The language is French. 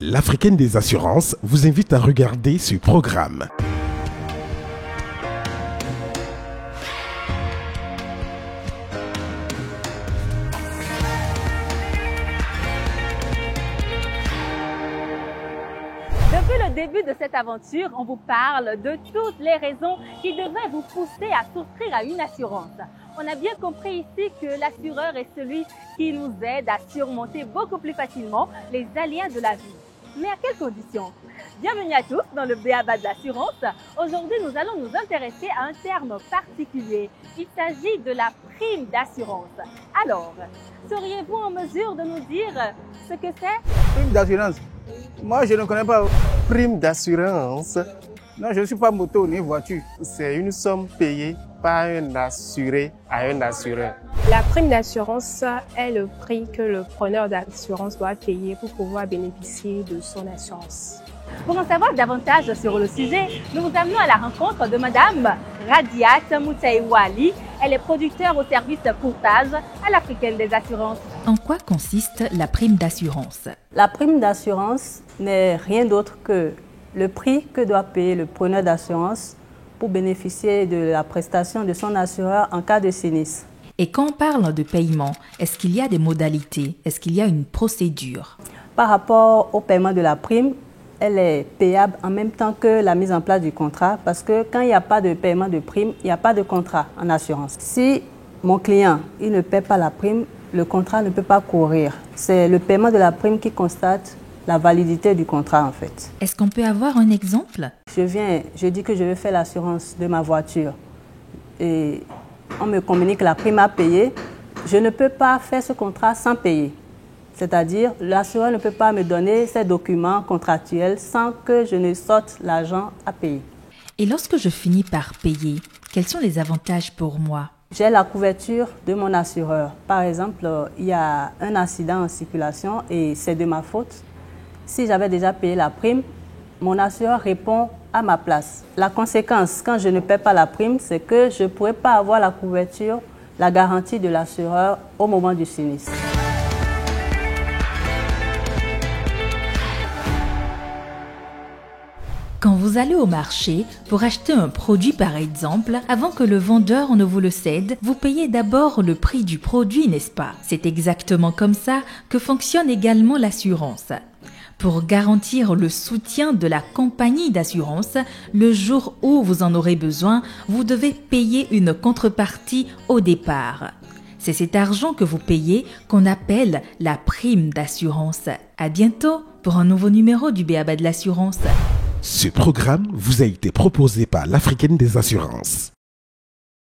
L'Africaine des assurances vous invite à regarder ce programme. Depuis le début de cette aventure, on vous parle de toutes les raisons qui devraient vous pousser à souscrire à une assurance. On a bien compris ici que l'assureur est celui qui nous aide à surmonter beaucoup plus facilement les aléas de la vie. Mais à quelles conditions? Bienvenue à tous dans le B.A.B.A. de l'assurance. Aujourd'hui, nous allons nous intéresser à un terme particulier. Il s'agit de la prime d'assurance. Alors, seriez-vous en mesure de nous dire ce que c'est? Prime d'assurance. Moi, je ne connais pas. Prime d'assurance. Non, je ne suis pas moto ni voiture. C'est une somme payée par un assuré à un assureur. La prime d'assurance est le prix que le preneur d'assurance doit payer pour pouvoir bénéficier de son assurance. Pour en savoir davantage sur le sujet, nous vous amenons à la rencontre de Madame Radiat Moutaïwali. Elle est producteur au service courtage à l'Africaine des assurances. En quoi consiste la prime d'assurance? La prime d'assurance n'est rien d'autre que le prix que doit payer le preneur d'assurance pour bénéficier de la prestation de son assureur en cas de sinistre. Et quand on parle de paiement, est-ce qu'il y a des modalités? Est-ce qu'il y a une procédure? Par rapport au paiement de la prime, elle est payable en même temps que la mise en place du contrat parce que quand il n'y a pas de paiement de prime, il n'y a pas de contrat en assurance. Si mon client il ne paie pas la prime, le contrat ne peut pas courir. C'est le paiement de la prime qui constate la validité du contrat en fait. Est-ce qu'on peut avoir un exemple? Je dis que je veux faire l'assurance de ma voiture et on me communique la prime à payer. Je ne peux pas faire ce contrat sans payer. C'est-à-dire, l'assureur ne peut pas me donner ces documents contractuels sans que je ne sorte l'argent à payer. Et lorsque je finis par payer, quels sont les avantages pour moi? J'ai la couverture de mon assureur. Par exemple, il y a un accident en circulation et c'est de ma faute. Si j'avais déjà payé la prime, mon assureur répond à ma place. La conséquence, quand je ne paie pas la prime, c'est que je ne pourrais pas avoir la couverture, la garantie de l'assureur au moment du sinistre. Quand vous allez au marché pour acheter un produit par exemple, avant que le vendeur ne vous le cède, vous payez d'abord le prix du produit, n'est-ce pas? C'est exactement comme ça que fonctionne également l'assurance. Pour garantir le soutien de la compagnie d'assurance, le jour où vous en aurez besoin, vous devez payer une contrepartie au départ. C'est cet argent que vous payez qu'on appelle la prime d'assurance. À bientôt pour un nouveau numéro du B.A.B.A. de l'assurance. Ce programme vous a été proposé par l'Africaine des assurances.